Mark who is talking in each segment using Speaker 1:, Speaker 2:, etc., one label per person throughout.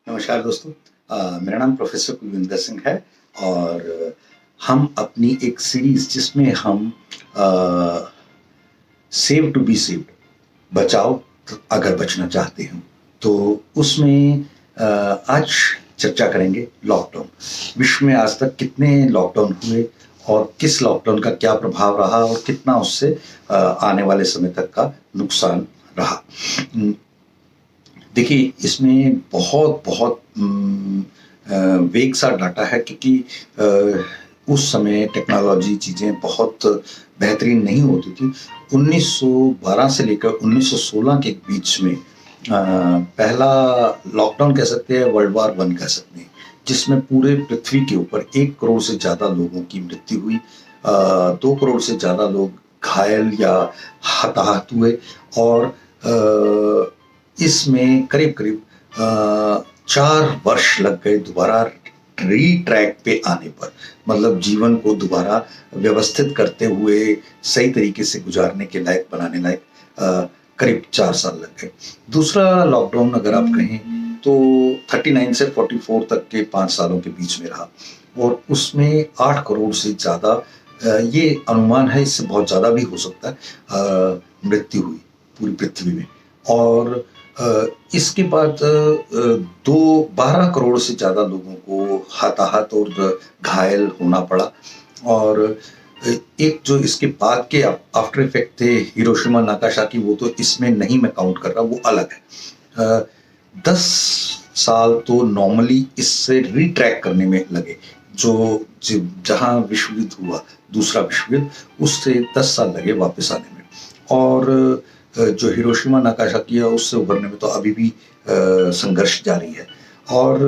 Speaker 1: नमस्कार दोस्तों। मेरा नाम प्रोफेसर कुलविंदर सिंह है और हम अपनी एक सीरीज जिसमें हम सेव टू बी सेव्ड, बचाओ तो अगर बचना चाहते हो, तो उसमें आज चर्चा करेंगे लॉकडाउन। विश्व में आज तक कितने लॉकडाउन हुए और किस लॉकडाउन का क्या प्रभाव रहा और कितना उससे आने वाले समय तक का नुकसान रहा। देखिए, इसमें बहुत बहुत वेग सा डाटा है, क्योंकि उस समय टेक्नोलॉजी चीज़ें बहुत बेहतरीन नहीं होती थी। 1912 से लेकर 1916 के बीच में पहला लॉकडाउन कह सकते हैं, वर्ल्ड वॉर 1 कह सकते हैं, जिसमें पूरे पृथ्वी के ऊपर 1 करोड़ से ज़्यादा लोगों की मृत्यु हुई। 2 करोड़ से ज़्यादा लोग घायल या हताहत हुए और इसमें करीब-करीब 4 वर्ष लग गए दोबारा रीट्रैक पे आने पर। मतलब जीवन को दोबारा व्यवस्थित करते हुए सही तरीके से गुजारने के लायक, बनाने लायक करीब 4 साल लग गए। दूसरा लॉकडाउन अगर आप कहें तो 39 से 44 तक के 5 सालों के बीच में रहा और उसमें 8 करोड़ से ज़्यादा, ये अनुमान है, इससे बहुत ज़्यादा भी हो सकता है, मृत्यु हुई पूरी पृथ्वी में। और इसके बाद 12 करोड़ से ज़्यादा लोगों को हताहत और घायल होना पड़ा। और एक जो इसके बाद के आफ्टर इफेक्ट थे, हिरोशिमा नागासाकी, वो तो इसमें नहीं मैं काउंट कर रहा, वो अलग है। 10 साल तो नॉर्मली इससे रीट्रैक करने में लगे। जो जहाँ विश्व युद्ध हुआ, दूसरा विश्व युद्ध, उससे 10 साल लगे वापस आने में। और जो हिरोशिमा नागासाकी है, उससे उभरने में तो अभी भी संघर्ष जारी है। और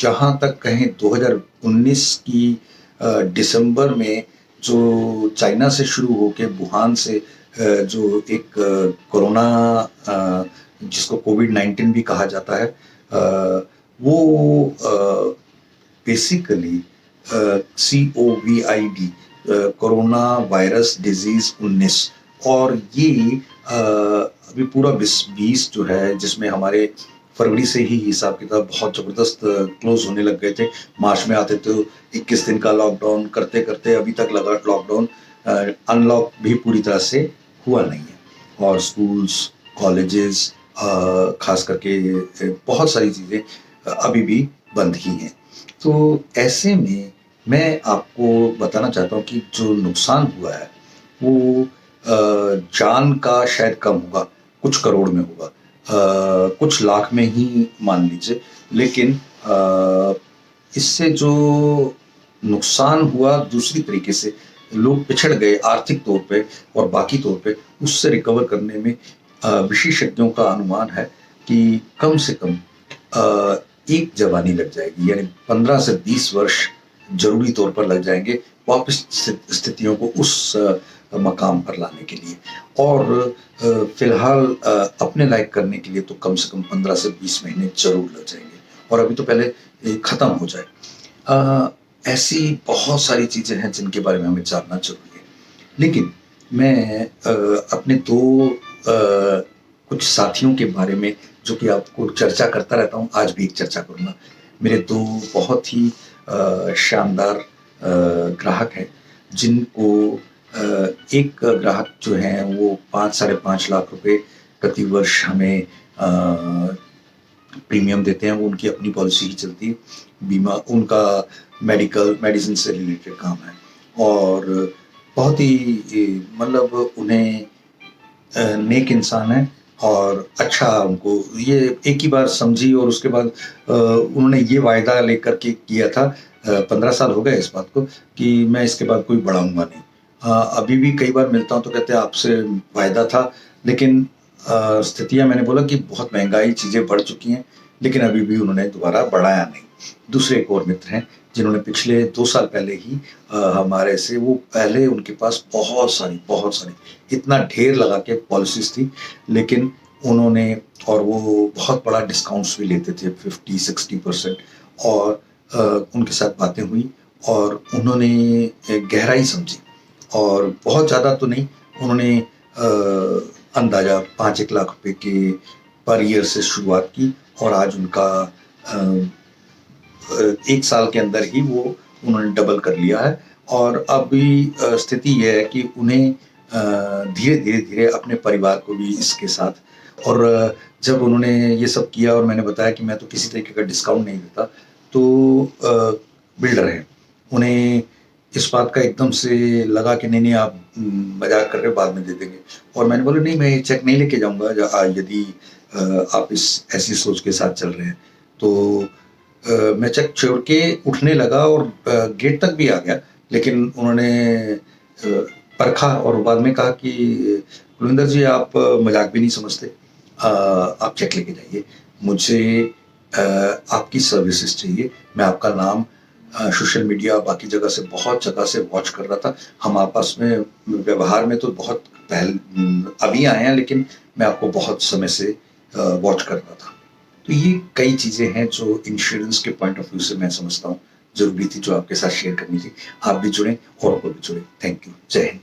Speaker 1: जहाँ तक कहें 2019 की दिसंबर में जो चाइना से शुरू होके वुहान से जो एक कोरोना, जिसको कोविड-19 भी कहा जाता है, वो basically COVID, corona virus disease 19, और ये अभी पूरा 2020 जो है, जिसमें हमारे फरवरी से ही हिसाब किताब बहुत ज़बरदस्त क्लोज होने लग गए थे। मार्च में आते तो 21 दिन का लॉकडाउन करते करते अभी तक लगा लॉकडाउन, अनलॉक भी पूरी तरह से हुआ नहीं है। और स्कूल्स, कॉलेजेस, खास करके बहुत सारी चीज़ें अभी भी बंद ही हैं। तो ऐसे में मैं आपको बताना चाहता हूँ कि जो नुकसान हुआ है वो जान का शायद कम होगा, कुछ करोड़ में होगा, कुछ लाख में ही मान लीजिए। लेकिन इससे जो नुकसान हुआ दूसरी तरीके से, लोग पिछड़ गए आर्थिक तौर पे और बाकी तौर पे, उससे रिकवर करने में विशेषज्ञों का अनुमान है कि कम से कम एक जवानी लग जाएगी, यानी 15 से 20 वर्ष जरूरी तौर पर लग जाएंगे वापस स्थितियों को उस मकाम पर लाने के लिए। और फिलहाल अपने लायक करने के लिए तो कम से कम 15 से 20 महीने जरूर लग जाएंगे, और अभी तो पहले खत्म हो जाए। ऐसी बहुत सारी चीजें हैं जिनके बारे में हमें जानना जरूरी है। लेकिन मैं अपने दो कुछ साथियों के बारे में, जो कि आपको चर्चा करता रहता हूँ, आज भी एक चर्चा करूँगा। मेरे दो बहुत ही शानदार ग्राहक हैं, जिनको एक ग्राहक जो हैं वो 5-5.5 लाख रुपए प्रति वर्ष हमें प्रीमियम देते हैं। वो उनकी अपनी पॉलिसी ही चलती है, बीमा, उनका मेडिसिन से रिलेटेड काम है। और बहुत ही मतलब उन्हें नेक इंसान है और अच्छा, उनको ये एक ही बार समझी और उसके बाद उन्होंने ये वायदा लेकर के किया था। 15 साल हो गए इस बात को कि मैं इसके बाद कोई बढ़ाऊंगा नहीं। अभी भी कई बार मिलता हूँ तो कहते हैं आपसे वायदा था, लेकिन स्थितियां, मैंने बोला कि बहुत महंगाई, चीज़ें बढ़ चुकी हैं, लेकिन अभी भी उन्होंने दोबारा बढ़ाया नहीं। दूसरे एक और मित्र हैं जिन्होंने पिछले 2 साल पहले ही हमारे से, वो पहले उनके पास बहुत सारी इतना ढेर लगा के पॉलिसीज थी, लेकिन उन्होंने, और वो बहुत बड़ा डिस्काउंट्स भी लेते थे 50-60%। और उनके साथ बातें हुई और उन्होंने गहराई समझी, और बहुत ज़्यादा तो नहीं, उन्होंने अंदाजा 5-1 लाख रुपए के पर ईयर से शुरुआत की, और आज उनका 1 साल के अंदर ही वो उन्होंने डबल कर लिया है और अभी स्थिति ये है कि उन्हें धीरे-धीरे अपने परिवार को भी इसके साथ और जब उन्होंने ये सब किया और मैंने बताया कि मैं तो किसी तरीके का डिस्काउंट नहीं देता, तो बिल्डर हैं, उन्हें इस बात का एकदम से लगा कि नहीं, नहीं आप मज़ाक कर रहे हो, बाद में दे देंगे और मैंने बोला नहीं मैं ये चेक नहीं लेके जाऊँगा यदि आप इस ऐसी सोच के साथ चल रहे हैं। तो मैं चेक छोड़ के उठने लगा और गेट तक भी आ गया, लेकिन उन्होंने परखा और बाद में कहा कि कुलविंदर जी आप मज़ाक भी नहीं समझते, आप चेक लेके जाइए। मुझे आपकी सर्विसेज़ चाहिए। मैं आपका नाम सोशल मीडिया बाकी जगह से बहुत जगह से वॉच कर रहा था। हम आपस में व्यवहार में तो बहुत अभी आए हैं, लेकिन मैं आपको बहुत समय से वॉच कर रहा था। तो ये कई चीज़ें हैं जो इंश्योरेंस के पॉइंट ऑफ व्यू से मैं समझता हूँ ज़रूरी थी, जो आपके साथ शेयर करनी थी। आप भी जुड़ें और भी जुड़ें। Thank you. जय हिंद।